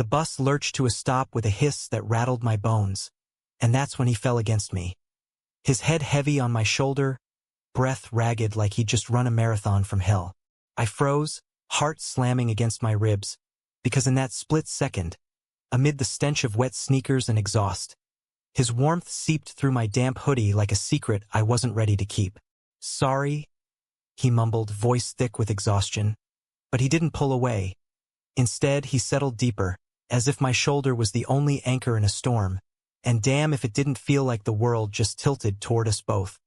The bus lurched to a stop with a hiss that rattled my bones, and that's when he fell against me. His head heavy on my shoulder, breath ragged like he'd just run a marathon from hell. I froze, heart slamming against my ribs, because in that split second, amid the stench of wet sneakers and exhaust, his warmth seeped through my damp hoodie like a secret I wasn't ready to keep. "Sorry," he mumbled, voice thick with exhaustion. But he didn't pull away. Instead, he settled deeper, as if my shoulder was the only anchor in a storm, and damn if it didn't feel like the world just tilted toward us both.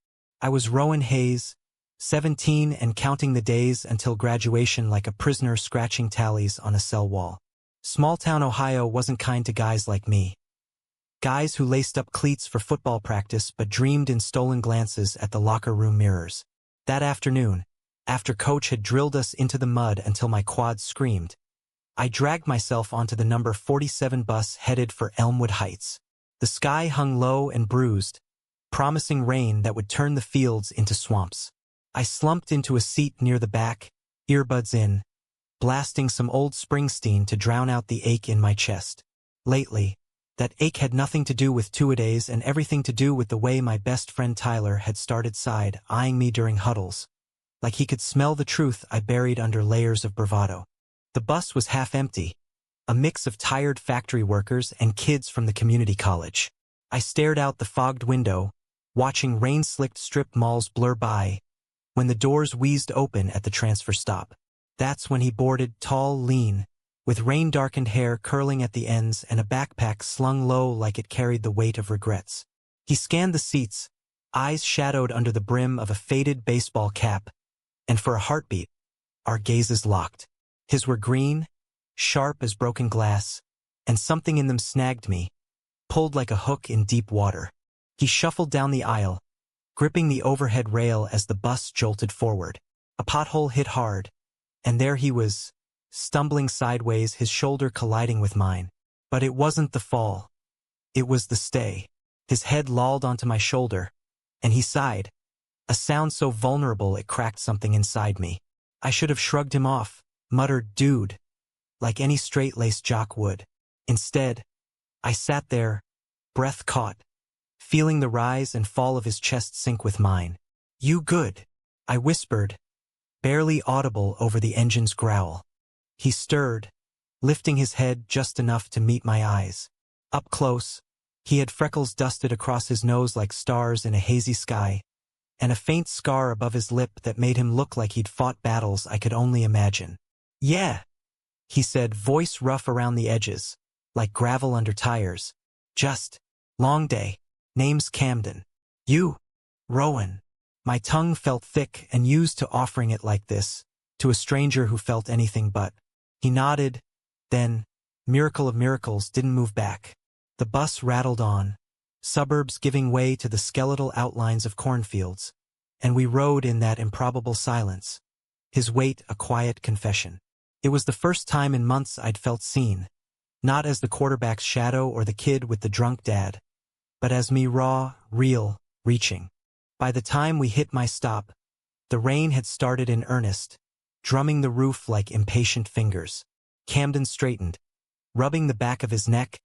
I was Rowan Hayes, 17 and counting the days until graduation like a prisoner scratching tallies on a cell wall. Small-town Ohio wasn't kind to guys like me. Guys who laced up cleats for football practice but dreamed in stolen glances at the locker room mirrors. That afternoon, after Coach had drilled us into the mud until my quads screamed, I dragged myself onto the number 47 bus headed for Elmwood Heights. The sky hung low and bruised, promising rain that would turn the fields into swamps. I slumped into a seat near the back, earbuds in, blasting some old Springsteen to drown out the ache in my chest. Lately, that ache had nothing to do with two-a-days and everything to do with the way my best friend Tyler had started side-eyeing me during huddles, like he could smell the truth I buried under layers of bravado. The bus was half empty, a mix of tired factory workers and kids from the community college. I stared out the fogged window, watching rain-slicked strip malls blur by, when the doors wheezed open at the transfer stop. That's when he boarded, tall, lean, with rain-darkened hair curling at the ends and a backpack slung low like it carried the weight of regrets. He scanned the seats, eyes shadowed under the brim of a faded baseball cap, and for a heartbeat, our gazes locked. His were green, sharp as broken glass, and something in them snagged me, pulled like a hook in deep water. He shuffled down the aisle, gripping the overhead rail as the bus jolted forward. A pothole hit hard, and there he was, stumbling sideways, his shoulder colliding with mine. But it wasn't the fall. It was the stay. His head lolled onto my shoulder, and he sighed, a sound so vulnerable it cracked something inside me. I should have shrugged him off, muttered, "Dude," like any straight-laced jock would. Instead, I sat there, breath caught, feeling the rise and fall of his chest sink with mine. "You good?" I whispered, barely audible over the engine's growl. He stirred, lifting his head just enough to meet my eyes. Up close, he had freckles dusted across his nose like stars in a hazy sky, and a faint scar above his lip that made him look like he'd fought battles I could only imagine. "Yeah," he said, voice rough around the edges, like gravel under tires. "Just, long day. Name's Camden. You?" "Rowan." My tongue felt thick and used to offering it like this, to a stranger who felt anything but. He nodded, then, miracle of miracles, didn't move back. The bus rattled on, suburbs giving way to the skeletal outlines of cornfields, and we rode in that improbable silence, his weight a quiet confession. It was the first time in months I'd felt seen, not as the quarterback's shadow or the kid with the drunk dad, but as me, raw, real, reaching. By the time we hit my stop, the rain had started in earnest, drumming the roof like impatient fingers. Camden straightened, rubbing the back of his neck,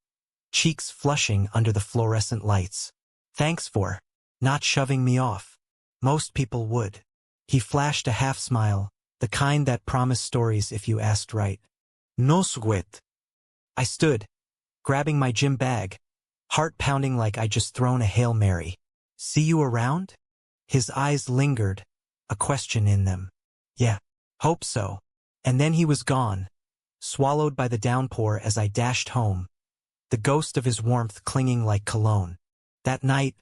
cheeks flushing under the fluorescent lights. "Thanks for not shoving me off. Most people would." He flashed a half-smile, the kind that promised stories if you asked right. "No sweat." I stood, grabbing my gym bag, heart pounding like I'd just thrown a Hail Mary. "See you around?" His eyes lingered, a question in them. "Yeah, hope so." And then he was gone, swallowed by the downpour as I dashed home, the ghost of his warmth clinging like cologne. That night,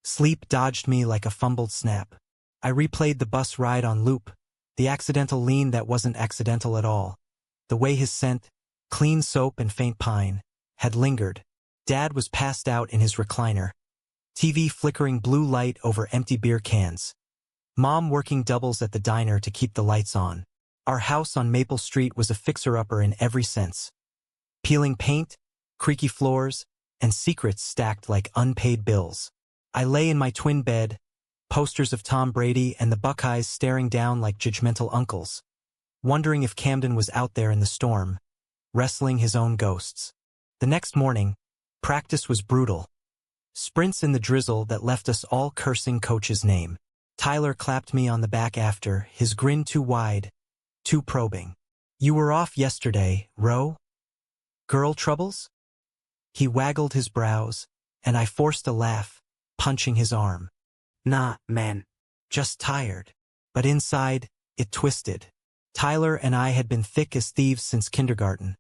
sleep dodged me like a fumbled snap. I replayed the bus ride on loop, the accidental lean that wasn't accidental at all, the way his scent, clean soap and faint pine, had lingered. Dad was passed out in his recliner, TV flickering blue light over empty beer cans. Mom working doubles at the diner to keep the lights on. Our house on Maple Street was a fixer-upper in every sense. Peeling paint, creaky floors, and secrets stacked like unpaid bills. I lay in my twin bed, posters of Tom Brady and the Buckeyes staring down like judgmental uncles, wondering if Camden was out there in the storm, wrestling his own ghosts. The next morning, practice was brutal. Sprints in the drizzle that left us all cursing coach's name. Tyler clapped me on the back after, his grin too wide, too probing. "You were off yesterday, Ro? Girl troubles?" He waggled his brows, and I forced a laugh, punching his arm. "Nah, man. Just tired." But inside, it twisted. Tyler and I had been thick as thieves since kindergarten,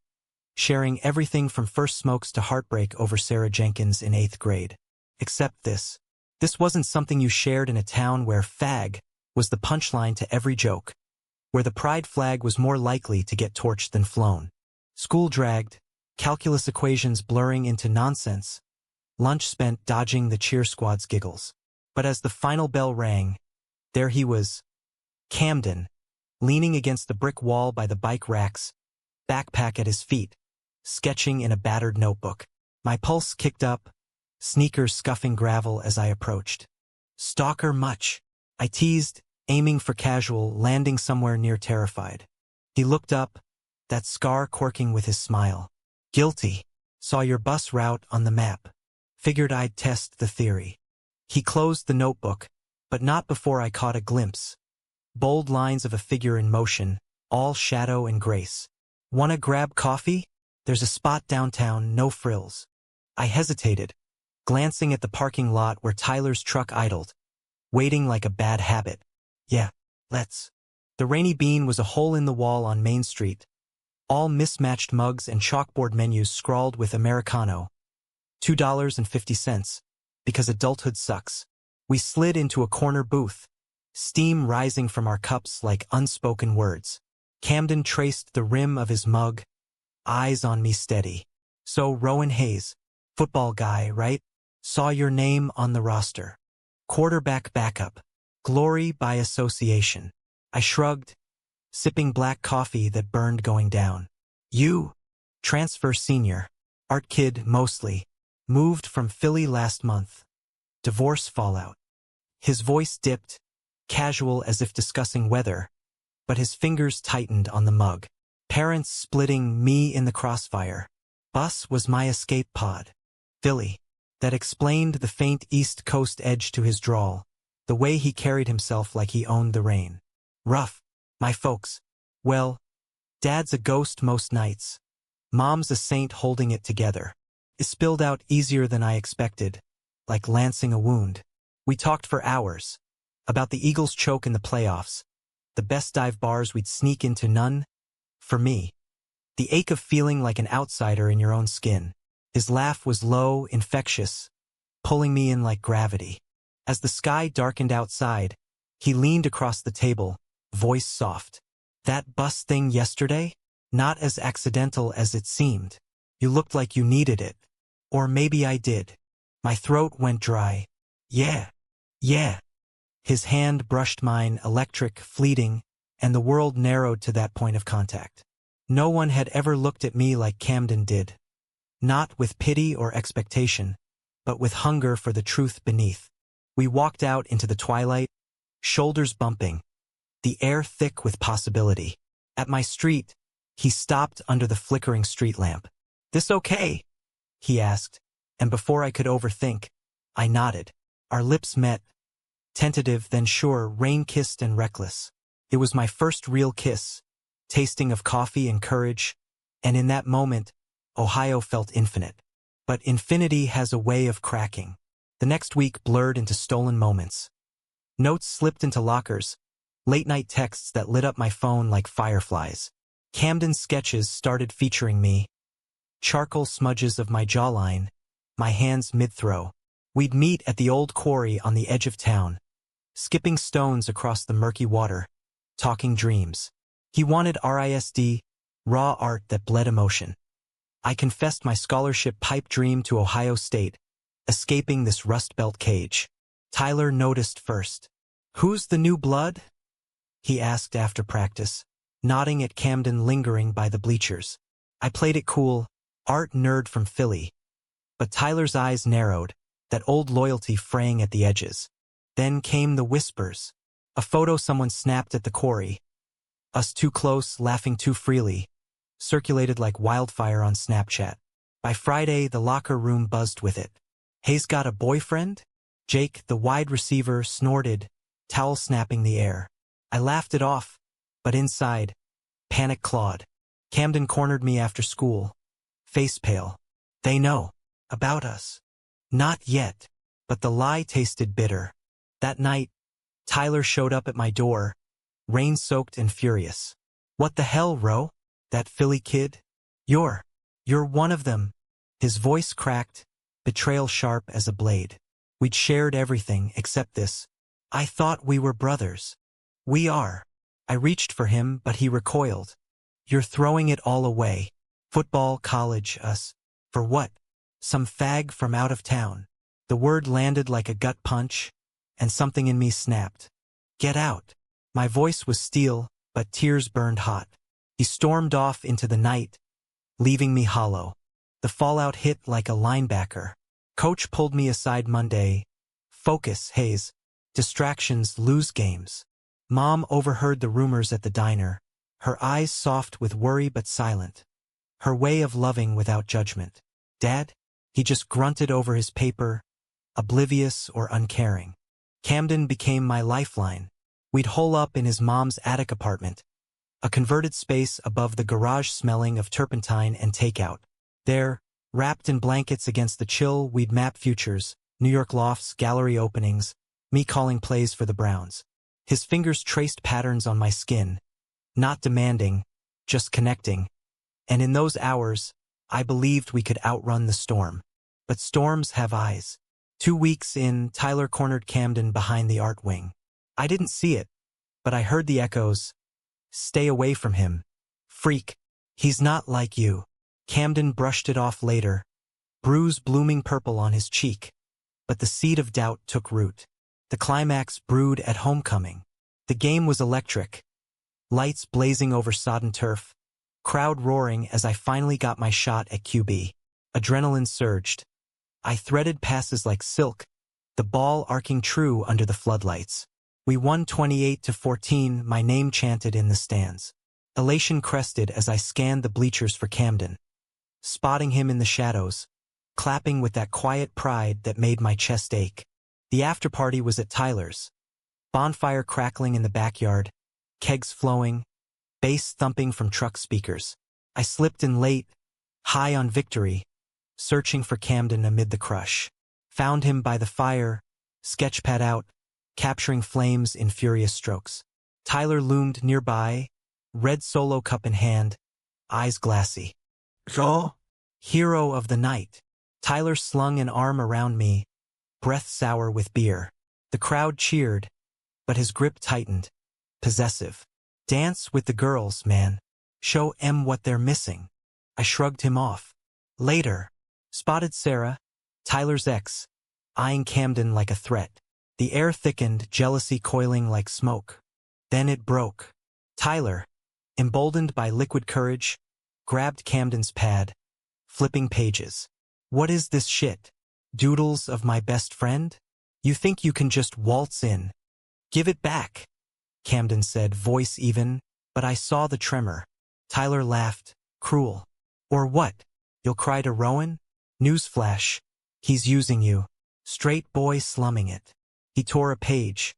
sharing everything from first smokes to heartbreak over Sarah Jenkins in 8th grade. Except this. This wasn't something you shared in a town where fag was the punchline to every joke, where the pride flag was more likely to get torched than flown. School dragged, calculus equations blurring into nonsense, lunch spent dodging the cheer squad's giggles. But as the final bell rang, there he was, Camden, leaning against the brick wall by the bike racks, backpack at his feet, sketching in a battered notebook. My pulse kicked up, sneakers scuffing gravel as I approached. "Stalker much?" I teased, aiming for casual, landing somewhere near terrified. He looked up, that scar quirking with his smile. "Guilty. Saw your bus route on the map. Figured I'd test the theory." He closed the notebook, but not before I caught a glimpse. Bold lines of a figure in motion, all shadow and grace. "Wanna grab coffee? There's a spot downtown, no frills." I hesitated, glancing at the parking lot where Tyler's truck idled, waiting like a bad habit. "Yeah, let's." The Rainy Bean was a hole in the wall on Main Street, all mismatched mugs and chalkboard menus scrawled with Americano. $2.50, because adulthood sucks. We slid into a corner booth, steam rising from our cups like unspoken words. Camden traced the rim of his mug, eyes on me steady. "So Rowan Hayes, football guy, right? Saw your name on the roster. Quarterback backup. Glory by association." I shrugged, sipping black coffee that burned going down. "You? Transfer senior. Art kid, mostly. Moved from Philly last month. Divorce fallout." His voice dipped, casual as if discussing weather, but his fingers tightened on the mug. "Parents splitting, me in the crossfire. Bus was my escape pod. Philly." That explained the faint East Coast edge to his drawl, the way he carried himself like he owned the rain. "Rough. My folks. Well, Dad's a ghost most nights. Mom's a saint holding it together." It spilled out easier than I expected, like lancing a wound. We talked for hours, about the Eagles' choke in the playoffs, the best dive bars we'd sneak into, none for me. The ache of feeling like an outsider in your own skin. His laugh was low, infectious, pulling me in like gravity. As the sky darkened outside, he leaned across the table, voice soft. "That bus thing yesterday? Not as accidental as it seemed. You looked like you needed it. Or maybe I did." My throat went dry. Yeah. His hand brushed mine, electric, fleeting, and the world narrowed to that point of contact. No one had ever looked at me like Camden did. Not with pity or expectation, but with hunger for the truth beneath. We walked out into the twilight, shoulders bumping, the air thick with possibility. At my street, he stopped under the flickering street lamp. "This okay?" he asked, and before I could overthink, I nodded. Our lips met, tentative then sure, rain-kissed and reckless. It was my first real kiss, tasting of coffee and courage, and in that moment, Ohio felt infinite. But infinity has a way of cracking. The next week blurred into stolen moments. Notes slipped into lockers, late-night texts that lit up my phone like fireflies. Camden's sketches started featuring me, charcoal smudges of my jawline, my hands mid-throw. We'd meet at the old quarry on the edge of town, skipping stones across the murky water, talking dreams. He wanted RISD, raw art that bled emotion. I confessed my scholarship pipe dream to Ohio State, escaping this Rust Belt cage. Tyler noticed first. "Who's the new blood?" he asked after practice, nodding at Camden lingering by the bleachers. I played it cool, art nerd from Philly. But Tyler's eyes narrowed, that old loyalty fraying at the edges. Then came the whispers. A photo someone snapped at the quarry. Us too close, laughing too freely. circulated like wildfire on Snapchat. By Friday, the locker room buzzed with it. "Hayes got a boyfriend?" Jake, the wide receiver, snorted, towel snapping the air. I laughed it off, but inside, panic clawed. Camden cornered me after school, face pale. "They know about us." Not yet, but the lie tasted bitter. That night, Tyler showed up at my door, rain-soaked and furious. "What the hell, Ro? That Philly kid? You're one of them." His voice cracked, betrayal sharp as a blade. "We'd shared everything except this. I thought we were brothers." "We are." I reached for him, but he recoiled. "You're throwing it all away. Football, college, us. For what? Some fag from out of town." The word landed like a gut punch, and something in me snapped. "Get out." My voice was steel, but tears burned hot. He stormed off into the night, leaving me hollow. The fallout hit like a linebacker. Coach pulled me aside Monday. "Focus, Hayes. Distractions lose games." Mom overheard the rumors at the diner, her eyes soft with worry but silent. Her way of loving without judgment. Dad? He just grunted over his paper, oblivious or uncaring. Camden became my lifeline. We'd hole up in his mom's attic apartment, a converted space above the garage smelling of turpentine and takeout. There, wrapped in blankets against the chill, we'd map futures, New York lofts, gallery openings, me calling plays for the Browns. His fingers traced patterns on my skin, not demanding, just connecting. And in those hours, I believed we could outrun the storm. But storms have eyes. 2 weeks in, Tyler cornered Camden behind the art wing. I didn't see it, but I heard the echoes. "Stay away from him. Freak. He's not like you." Camden brushed it off later, bruise blooming purple on his cheek. But the seed of doubt took root. The climax brewed at homecoming. The game was electric. Lights blazing over sodden turf. Crowd roaring as I finally got my shot at QB. Adrenaline surged. I threaded passes like silk, the ball arcing true under the floodlights. We won 28-14, my name chanted in the stands. Elation crested as I scanned the bleachers for Camden, spotting him in the shadows, clapping with that quiet pride that made my chest ache. The afterparty was at Tyler's. Bonfire crackling in the backyard, kegs flowing, bass thumping from truck speakers. I slipped in late, high on victory, searching for Camden amid the crush. Found him by the fire, sketchpad out, capturing flames in furious strokes. Tyler loomed nearby, red solo cup in hand, eyes glassy. "So?" Hero of the night. Tyler slung an arm around me, breath sour with beer. The crowd cheered, but his grip tightened, possessive. "Dance with the girls, man. Show 'em what they're missing." I shrugged him off. Later, spotted Sarah, Tyler's ex, eyeing Camden like a threat. The air thickened, jealousy coiling like smoke. Then it broke. Tyler, emboldened by liquid courage, grabbed Camden's pad, flipping pages. "What is this shit? Doodles of my best friend? You think you can just waltz in? Give it back," Camden said, voice even, but I saw the tremor. Tyler laughed, cruel. "Or what? You'll cry to Rowan? Newsflash. He's using you. Straight boy slumming it." He tore a page.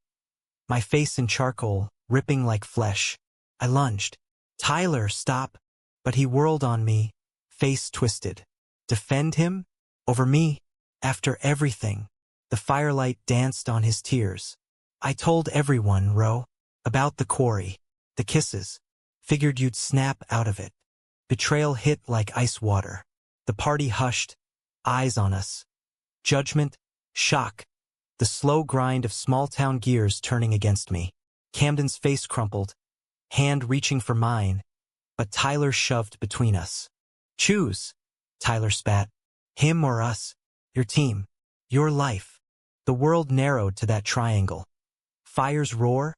My face in charcoal, ripping like flesh. I lunged. "Tyler, stop." But he whirled on me, face twisted. Defend him? Over me? After everything? The firelight danced on his tears. "I told everyone, Ro, about the quarry, the kisses. Figured you'd snap out of it." Betrayal hit like ice water. The party hushed, eyes on us. Judgment, shock, the slow grind of small-town gears turning against me. Camden's face crumpled, hand reaching for mine, but Tyler shoved between us. "Choose," Tyler spat. "Him or us. Your team. Your life." The world narrowed to that triangle. Fires roar,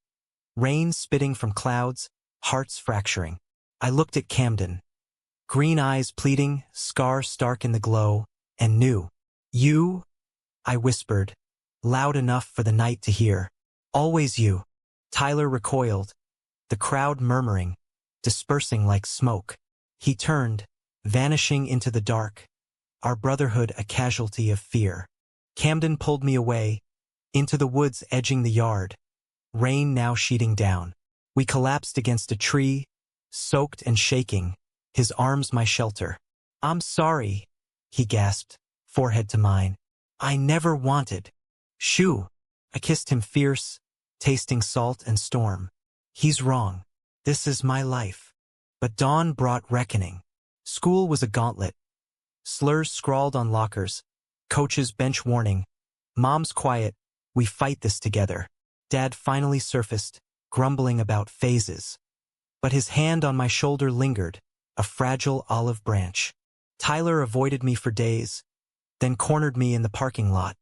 rain spitting from clouds, hearts fracturing. I looked at Camden. Green eyes pleading, scar stark in the glow, and knew. "You?" I whispered, loud enough for the night to hear. "Always you." Tyler recoiled, the crowd murmuring, dispersing like smoke. He turned, vanishing into the dark, our brotherhood a casualty of fear. Camden pulled me away, into the woods edging the yard, rain now sheeting down. We collapsed against a tree, soaked and shaking, his arms my shelter. "I'm sorry," he gasped, forehead to mine. "I never wanted." "Shoo!" I kissed him fierce, tasting salt and storm. "He's wrong. This is my life." But dawn brought reckoning. School was a gauntlet. Slurs scrawled on lockers, coach's bench warning, mom's quiet, "We fight this together." Dad finally surfaced, grumbling about phases. But his hand on my shoulder lingered, a fragile olive branch. Tyler avoided me for days, then cornered me in the parking lot,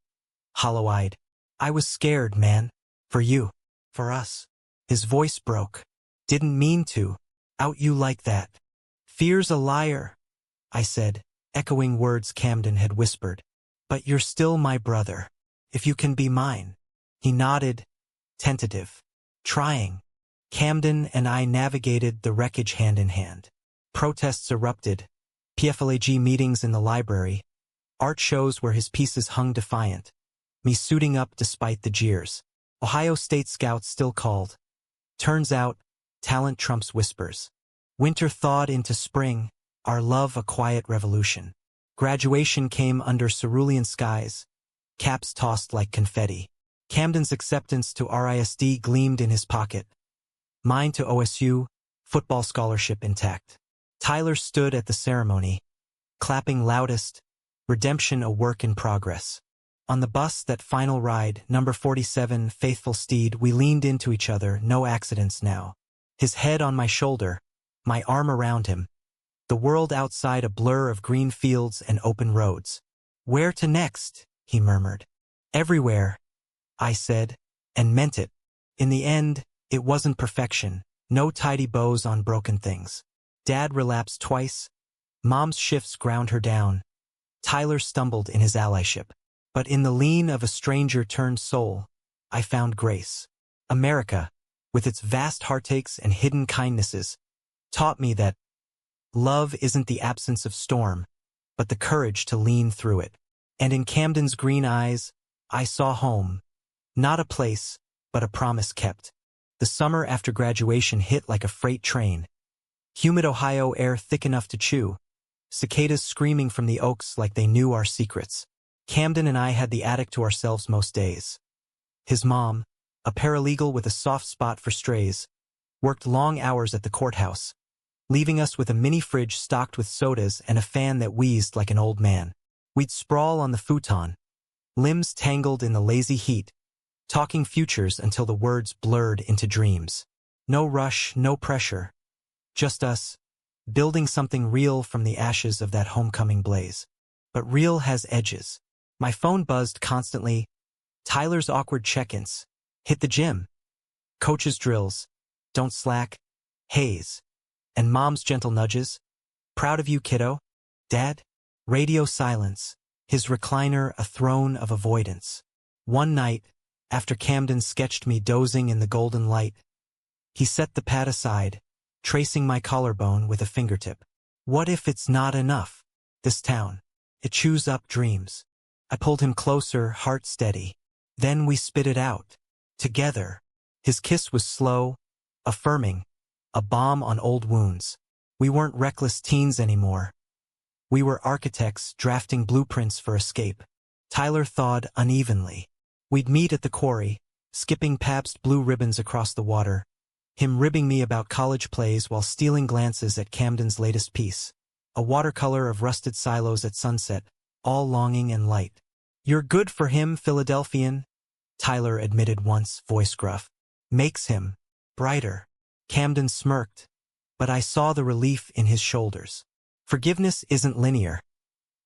hollow-eyed. "I was scared, man. For you. For us." His voice broke. "Didn't mean to. Out you like that." "Fear's a liar," I said, echoing words Camden had whispered. "But you're still my brother. If you can be mine." He nodded, tentative, trying. Camden and I navigated the wreckage hand in hand. Protests erupted, PFLAG meetings in the library, art shows where his pieces hung defiant, me suiting up despite the jeers. Ohio State Scouts still called. Turns out, talent trumps whispers. Winter thawed into spring, our love a quiet revolution. Graduation came under cerulean skies, caps tossed like confetti. Camden's acceptance to RISD gleamed in his pocket. Mine to OSU, football scholarship intact. Tyler stood at the ceremony, clapping loudest, redemption a work in progress. On the bus that final ride, number 47, faithful steed, we leaned into each other, no accidents now. His head on my shoulder, my arm around him. The world outside a blur of green fields and open roads. "Where to next?" he murmured. "Everywhere," I said, and meant it. In the end, it wasn't perfection, no tidy bows on broken things. Dad relapsed twice. Mom's shifts ground her down. Tyler stumbled in his allyship. But in the lean of a stranger-turned soul, I found grace. America, with its vast heartaches and hidden kindnesses, taught me that love isn't the absence of storm, but the courage to lean through it. And in Camden's green eyes, I saw home. Not a place, but a promise kept. The summer after graduation hit like a freight train. Humid Ohio air thick enough to chew. Cicadas screaming from the oaks like they knew our secrets. Camden and I had the attic to ourselves most days. His mom, a paralegal with a soft spot for strays, worked long hours at the courthouse, leaving us with a mini fridge stocked with sodas and a fan that wheezed like an old man. We'd sprawl on the futon, limbs tangled in the lazy heat, talking futures until the words blurred into dreams. No rush, no pressure. Just us, building something real from the ashes of that homecoming blaze. But real has edges. My phone buzzed constantly. Tyler's awkward check-ins. Hit the gym. Coach's drills. Don't slack. Haze. And Mom's gentle nudges. Proud of you, kiddo. Dad? Radio silence. His recliner a throne of avoidance. One night, after Camden sketched me dozing in the golden light, he set the pad aside, tracing my collarbone with a fingertip. What if it's not enough? This town. It chews up dreams. I pulled him closer, heart steady. Then we spit it out. Together. His kiss was slow, affirming, a balm on old wounds. We weren't reckless teens anymore. We were architects drafting blueprints for escape. Tyler thawed unevenly. We'd meet at the quarry, skipping Pabst blue ribbons across the water, him ribbing me about college plays while stealing glances at Camden's latest piece. A watercolor of rusted silos at sunset, all longing and light. "You're good for him, Philadelphian," Tyler admitted once, voice gruff. "Makes him brighter." Camden smirked, but I saw the relief in his shoulders. Forgiveness isn't linear.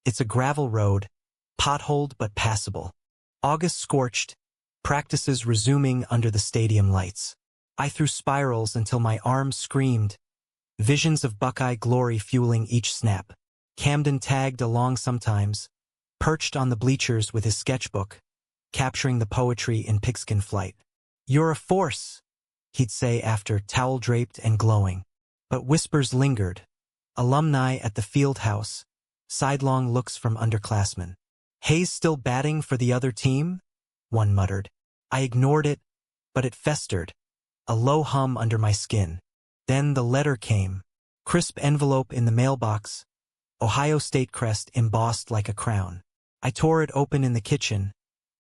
It's a gravel road, potholed but passable. August scorched, practices resuming under the stadium lights. I threw spirals until my arms screamed, visions of Buckeye glory fueling each snap. Camden tagged along sometimes, perched on the bleachers with his sketchbook, capturing the poetry in pigskin flight. "You're a force," he'd say after, towel draped and glowing. But whispers lingered, Alumni at the field house. Sidelong looks from underclassmen. Hayes still batting for the other team? One muttered. I ignored it, but it festered. A low hum under my skin. Then the letter came. Crisp envelope in the mailbox. Ohio State crest embossed like a crown. I tore it open in the kitchen.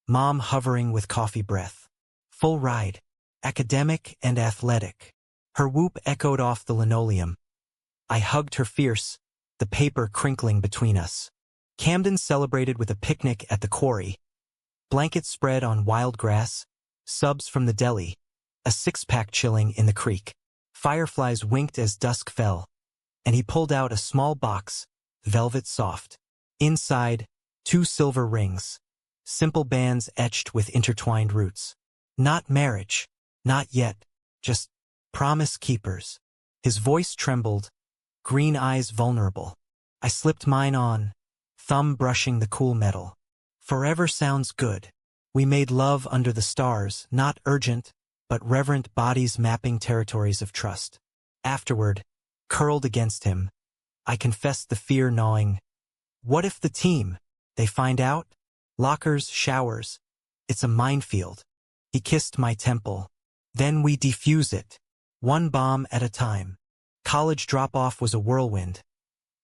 Mom hovering with coffee breath. Full ride. Academic and athletic. Her whoop echoed off the linoleum. I hugged her fierce, the paper crinkling between us. Camden celebrated with a picnic at the quarry. Blankets spread on wild grass, subs from the deli, a six-pack chilling in the creek. Fireflies winked as dusk fell, and he pulled out a small box, velvet soft. Inside, 2 silver rings, simple bands etched with intertwined roots. Not marriage, not yet, just promise keepers. His voice trembled, green eyes vulnerable. I slipped mine on, thumb brushing the cool metal. Forever sounds good. We made love under the stars, not urgent, but reverent bodies mapping territories of trust. Afterward, curled against him, I confessed the fear gnawing. What if the team, they find out? Lockers, showers. It's a minefield. He kissed my temple. Then we defuse it. One bomb at a time. College drop-off was a whirlwind.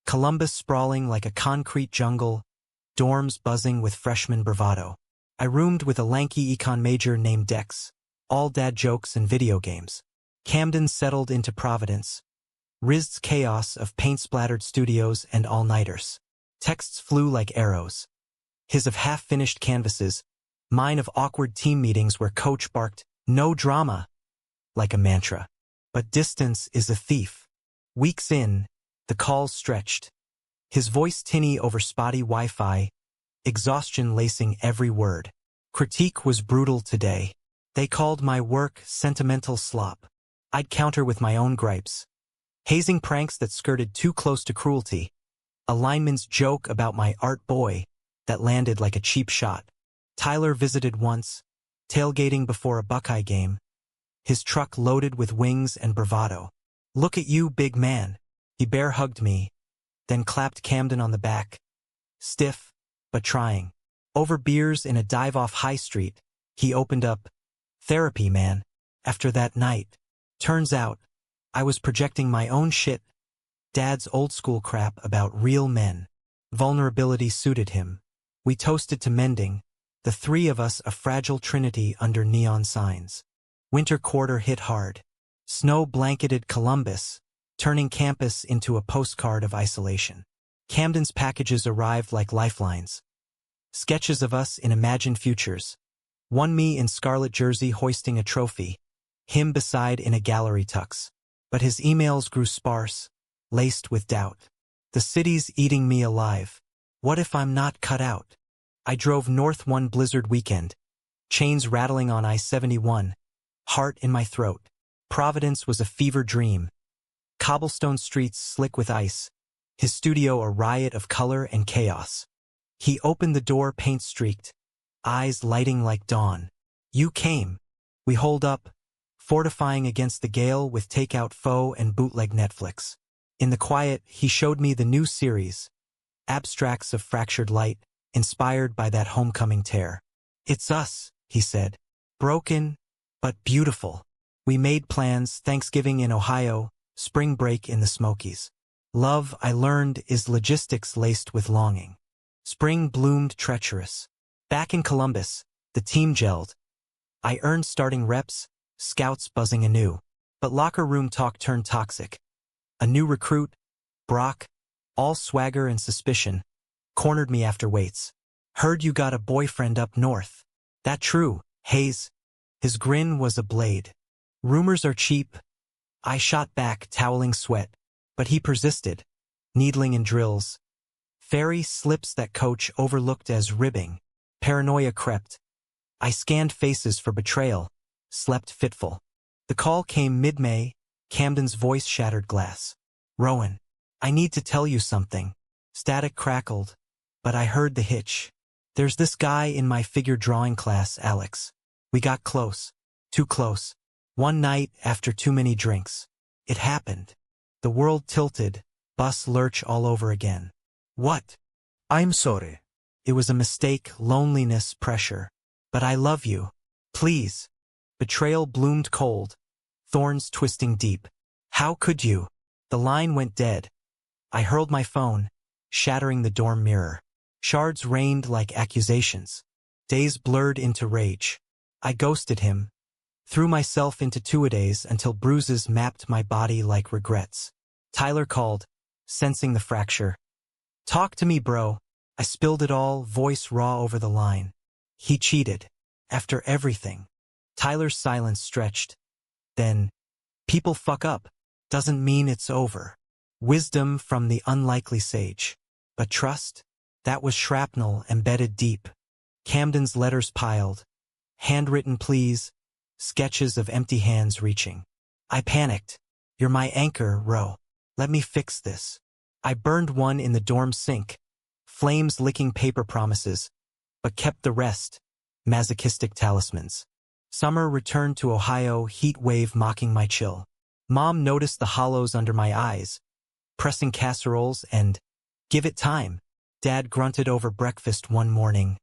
Columbus sprawling like a concrete jungle, dorms buzzing with freshman bravado. I roomed with a lanky econ major named Dex. All dad jokes and video games. Camden settled into Providence. Riz's chaos of paint-splattered studios and all-nighters. Texts flew like arrows. His of half-finished canvases, mine of awkward team meetings where coach barked, "No drama," like a mantra. But distance is a thief. Weeks in, the calls stretched. His voice tinny over spotty Wi-Fi, exhaustion lacing every word. Critique was brutal today. They called my work sentimental slop. I'd counter with my own gripes. Hazing pranks that skirted too close to cruelty. A lineman's joke about my art boy that landed like a cheap shot. Tyler visited once, tailgating before a Buckeye game. His truck loaded with wings and bravado. Look at you, big man. He bear-hugged me, then clapped Camden on the back. Stiff, but trying. Over beers in a dive-off High Street, he opened up. Therapy, man. After that night. Turns out, I was projecting my own shit. Dad's old-school crap about real men. Vulnerability suited him. We toasted to mending, the three of us a fragile trinity under neon signs. Winter quarter hit hard. Snow blanketed Columbus, turning campus into a postcard of isolation. Camden's packages arrived like lifelines. Sketches of us in imagined futures. One me in scarlet jersey hoisting a trophy, him beside in a gallery tux. But his emails grew sparse, laced with doubt. The city's eating me alive. What if I'm not cut out? I drove north one blizzard weekend, chains rattling on I-71, heart in my throat. Providence was a fever dream. Cobblestone streets slick with ice, his studio a riot of color and chaos. He opened the door paint-streaked, eyes lighting like dawn. You came. We holed up, fortifying against the gale with takeout faux and bootleg Netflix. In the quiet, he showed me the new series, Abstracts of Fractured Light, inspired by that homecoming tear. It's us, he said. Broken, but beautiful. We made plans, Thanksgiving in Ohio, spring break in the Smokies. Love, I learned, is logistics laced with longing. Spring bloomed treacherous. Back in Columbus, the team gelled. I earned starting reps, scouts buzzing anew. But locker room talk turned toxic. A new recruit, Brock, all swagger and suspicion, cornered me after weights. Heard you got a boyfriend up north. That true, Hayes? His grin was a blade. Rumors are cheap. I shot back, toweling sweat. But he persisted, needling in drills. Fairy slips that coach overlooked as ribbing. Paranoia crept. I scanned faces for betrayal, slept fitful. The call came mid-May, Camden's voice shattered glass. Rowan, I need to tell you something. Static crackled, but I heard the hitch. There's this guy in my figure drawing class, Alex. We got close. Too close. One night after too many drinks. It happened. The world tilted, Bus lurch all over again. What? I'm sorry. It was a mistake, loneliness, pressure. But I love you. Please. Betrayal bloomed cold, thorns twisting deep. How could you? The line went dead. I hurled my phone, shattering the dorm mirror. Shards rained like accusations. Days blurred into rage. I ghosted him, threw myself into two-a-days until bruises mapped my body like regrets. Tyler called, sensing the fracture. Talk to me, bro. I spilled it all, voice raw over the line. He cheated. After everything. Tyler's silence stretched. Then, people fuck up. Doesn't mean it's over. Wisdom from the unlikely sage. But trust? That was shrapnel embedded deep. Camden's letters piled. Handwritten pleas. Sketches of empty hands reaching. I panicked. You're my anchor, Ro. Let me fix this. I burned one in the dorm sink. Flames licking paper promises. But kept the rest. Masochistic talismans. Summer returned to Ohio, heat wave mocking my chill. Mom noticed the hollows under my eyes. Pressing casseroles and, give it time. Dad grunted over breakfast one morning.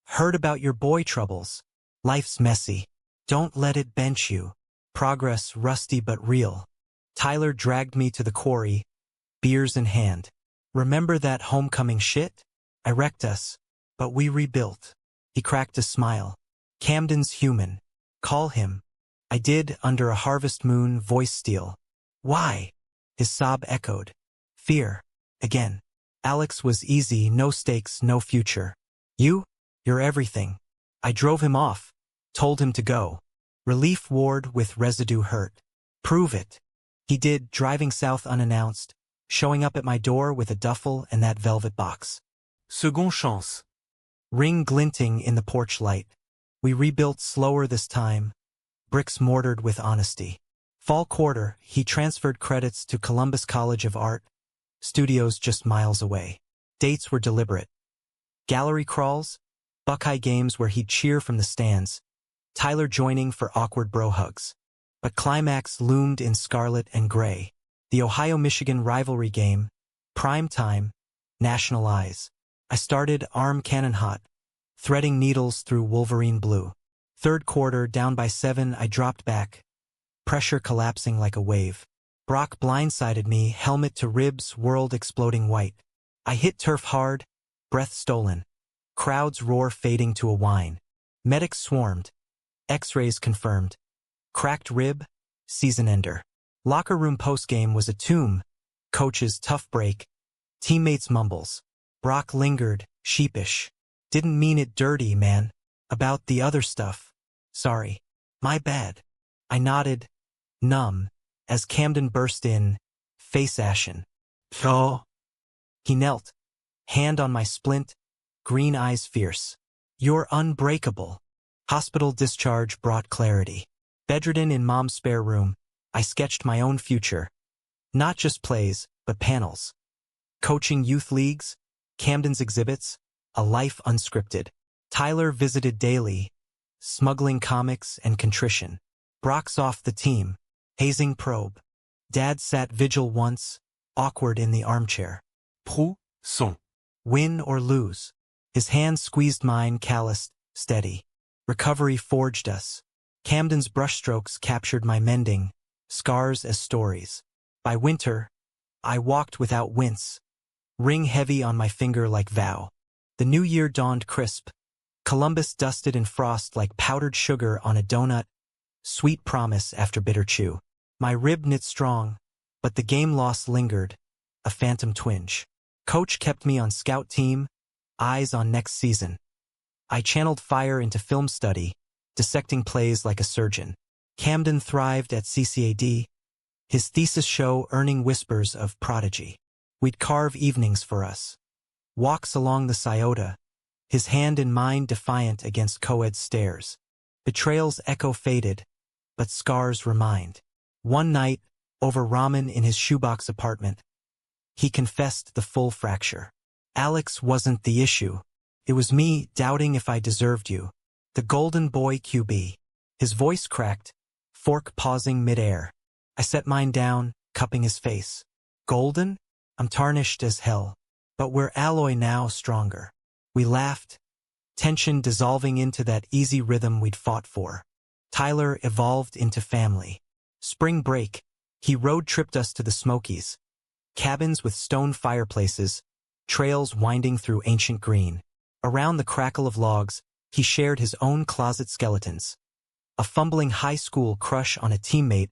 Heard about your boy troubles. Life's messy. Don't let it bench you. Progress rusty but real. Tyler dragged me to the quarry, beers in hand. Remember that homecoming shit? I wrecked us, but we rebuilt. He cracked a smile. Camden's human. Call him. I did, under a harvest moon, voice steel. Why? His sob echoed. Fear. Again. Alex was easy, no stakes, no future. You're everything. I drove him off. Told him to go. Relief ward with residue hurt. Prove it. He did, driving south unannounced, showing up at my door with a duffel and that velvet box. Second chance. Ring glinting in the porch light. We rebuilt slower this time, bricks mortared with honesty. Fall quarter, he transferred credits to Columbus College of Art, studios just miles away. Dates were deliberate. Gallery crawls, Buckeye games where he'd cheer from the stands, Tyler joining for awkward bro hugs. But climax loomed in scarlet and gray. The Ohio-Michigan rivalry game, prime time, national eyes. I started arm cannon hot, threading needles through Wolverine blue. Third quarter, down by 7, I dropped back, pressure collapsing like a wave. Brock blindsided me, helmet to ribs, world exploding white. I hit turf hard, breath stolen. Crowds roar fading to a whine. Medics swarmed. X-rays confirmed. Cracked rib, season ender. Locker room postgame was a tomb. Coach's tough break. Teammates mumbles. Brock lingered, sheepish. Didn't mean it dirty, man. About the other stuff. Sorry. My bad. I nodded, numb, as Camden burst in, face ashen. Oh. He knelt, hand on my splint, green eyes fierce. You're unbreakable. Hospital discharge brought clarity. Bedridden in mom's spare room, I sketched my own future. Not just plays, but panels. Coaching youth leagues, Camden's exhibits, a life unscripted. Tyler visited daily, smuggling comics and contrition. Brock's off the team, hazing probe. Dad sat vigil once, awkward in the armchair. Son. Win or lose. His hand squeezed mine, calloused, steady. Recovery forged us. Camden's brushstrokes captured my mending, scars as stories. By winter, I walked without wince, ring heavy on my finger like vow. The new year dawned crisp. Columbus dusted in frost like powdered sugar on a donut, sweet promise after bitter chew. My rib knit strong, but the game loss lingered, a phantom twinge. Coach kept me on scout team, eyes on next season. I channeled fire into film study, dissecting plays like a surgeon. Camden thrived at CCAD, his thesis show earning whispers of prodigy. We'd carve evenings for us. Walks along the Scioto, his hand in mine defiant against co-ed stares. Betrayal's echo faded, but scars remind. One night, over ramen in his shoebox apartment, he confessed the full fracture. Alex wasn't the issue. It was me doubting if I deserved you. The golden boy QB. His voice cracked, fork pausing midair. I set mine down, cupping his face. Golden? I'm tarnished as hell. But we're alloy now stronger. We laughed, tension dissolving into that easy rhythm we'd fought for. Tyler evolved into family. Spring break, he road-tripped us to the Smokies. Cabins with stone fireplaces, trails winding through ancient green. Around the crackle of logs, he shared his own closet skeletons. A fumbling high school crush on a teammate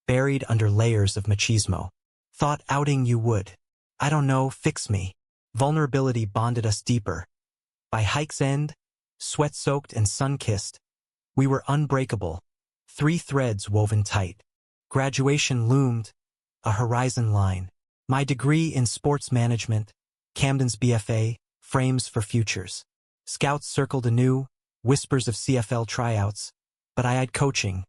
buried under layers of machismo. Thought outing you would. I don't know, fix me. Vulnerability bonded us deeper. By hike's end, sweat-soaked and sun-kissed, we were unbreakable, 3 threads woven tight. Graduation loomed, a horizon line. My degree in sports management, Camden's BFA, frames for futures. Scouts circled anew, whispers of CFL tryouts, but I eyed coaching.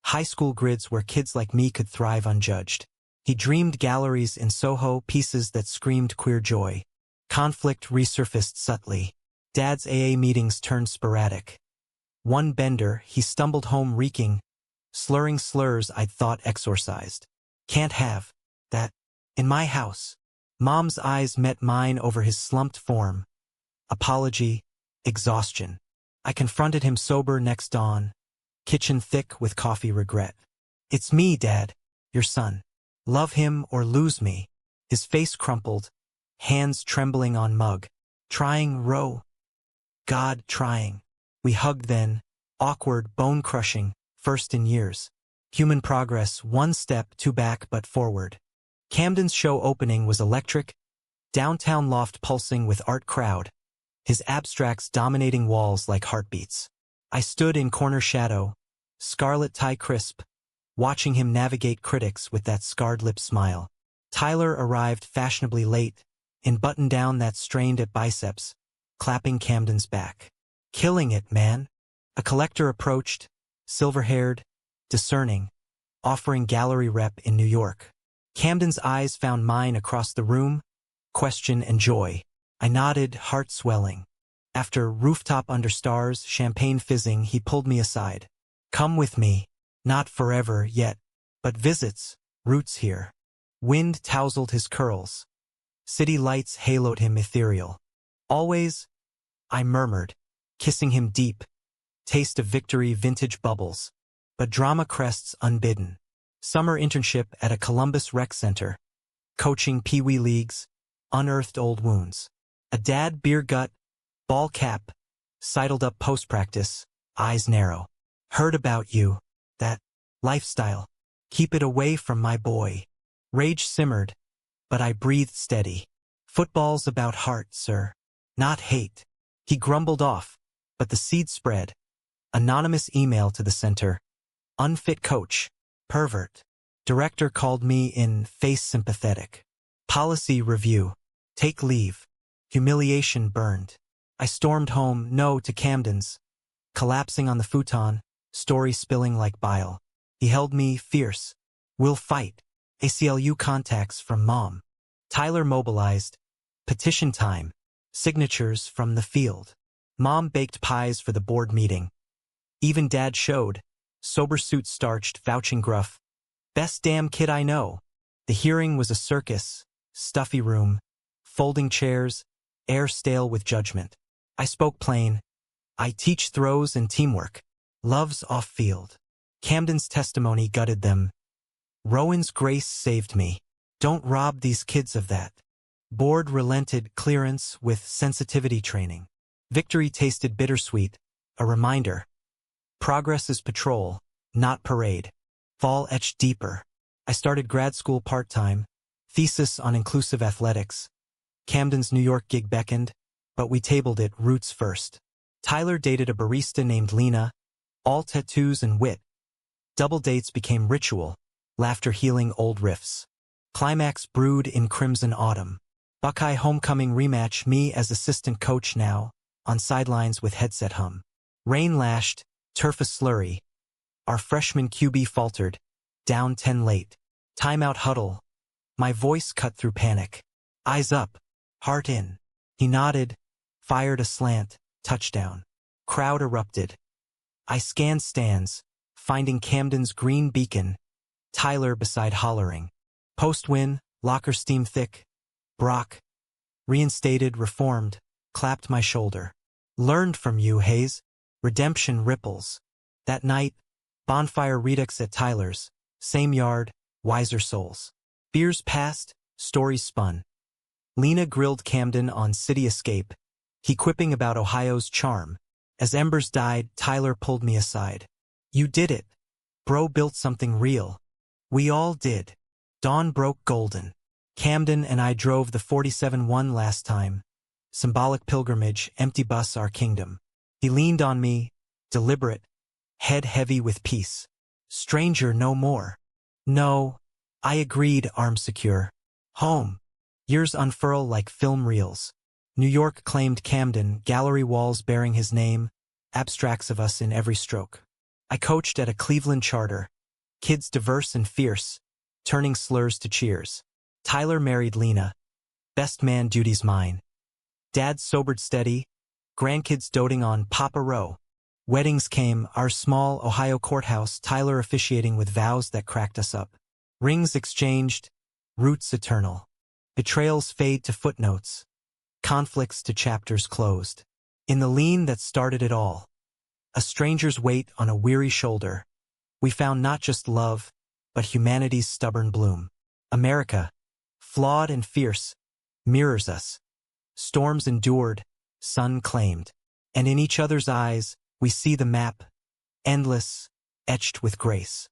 High school grids where kids like me could thrive unjudged. He dreamed galleries in Soho, pieces that screamed queer joy. Conflict resurfaced subtly. Dad's AA meetings turned sporadic. One bender, he stumbled home reeking, slurring slurs I'd thought exorcised. Can't have that in my house. Mom's eyes met mine over his slumped form. Apology, exhaustion. I confronted him sober next dawn, kitchen thick with coffee regret. It's me, Dad, your son. Love him or lose me. His face crumpled, hands trembling on mug. Trying row. God trying. We hugged then, awkward, bone-crushing, first in years. Human progress, one step, 2 back but forward. Camden's show opening was electric, downtown loft pulsing with art crowd, his abstracts dominating walls like heartbeats. I stood in corner shadow, scarlet tie crisp, watching him navigate critics with that scarred lip smile. Tyler arrived fashionably late, in button-down that strained at biceps, clapping Camden's back. Killing it, man. A collector approached, silver-haired, discerning, offering gallery rep in New York. Camden's eyes found mine across the room, question and joy. I nodded, heart swelling. After rooftop under stars, champagne fizzing, he pulled me aside. Come with me. Not forever yet, but visits, roots here. Wind tousled his curls. City lights haloed him ethereal. Always, I murmured, kissing him deep. Taste of victory, vintage bubbles. But drama crests unbidden. Summer internship at a Columbus rec center. Coaching Pee-wee leagues. Unearthed old wounds. A dad beer gut, ball cap, sidled up post-practice, eyes narrow. Heard about you. That lifestyle. Keep it away from my boy. Rage simmered, but I breathed steady. Football's about heart, sir. Not hate. He grumbled off, but the seed spread. Anonymous email to the center. Unfit coach. Pervert. Director called me in, face sympathetic. Policy review. Take leave. Humiliation burned. I stormed home, no to Camden's. Collapsing on the futon, story spilling like bile. He held me, fierce. We'll fight. ACLU contacts from Mom. Tyler mobilized. Petition time. Signatures from the field. Mom baked pies for the board meeting. Even Dad showed. Sober suit starched, vouching gruff. Best damn kid I know. The hearing was a circus. Stuffy room. Folding chairs. Air stale with judgment. I spoke plain. I teach throws and teamwork. Love's off-field. Camden's testimony gutted them. Rowan's grace saved me. Don't rob these kids of that. Board relented, clearance with sensitivity training. Victory tasted bittersweet, a reminder. Progress is patrol, not parade. Fall etched deeper. I started grad school part-time, thesis on inclusive athletics. Camden's New York gig beckoned, but we tabled it roots first. Tyler dated a barista named Lena, all tattoos and wit. Double dates became ritual, laughter healing old riffs. Climax brewed in crimson autumn. Buckeye homecoming rematch, me as assistant coach now, on sidelines with headset hum. Rain lashed, turf a slurry. Our freshman QB faltered, down 10 late. Timeout huddle. My voice cut through panic. Eyes up, heart in. He nodded, fired a slant, touchdown. Crowd erupted. I scanned stands, finding Camden's green beacon, Tyler beside hollering. Post-win, locker steam thick, Brock, reinstated, reformed, clapped my shoulder. Learned from you, Hayes. Redemption ripples. That night, bonfire redux at Tyler's, same yard, wiser souls. Beers passed, stories spun. Lena grilled Camden on city escape, he quipping about Ohio's charm. As embers died, Tyler pulled me aside. You did it. Bro built something real. We all did. Dawn broke golden. Camden and I drove the 47-1 last time. Symbolic pilgrimage, empty bus, our kingdom. He leaned on me, deliberate, head heavy with peace. Stranger no more. No, I agreed, arm secure. Home. Years unfurl like film reels. New York claimed Camden, gallery walls bearing his name, abstracts of us in every stroke. I coached at a Cleveland charter. Kids diverse and fierce, turning slurs to cheers. Tyler married Lena. Best man duty's mine. Dad sobered steady, grandkids doting on Papa Row. Weddings came, our small Ohio courthouse, Tyler officiating with vows that cracked us up. Rings exchanged, roots eternal. Betrayals fade to footnotes, conflicts to chapters closed. In the lean that started it all, a stranger's weight on a weary shoulder, we found not just love, but humanity's stubborn bloom. America, flawed and fierce, mirrors us. Storms endured, sun claimed, and in each other's eyes we see the map, endless, etched with grace.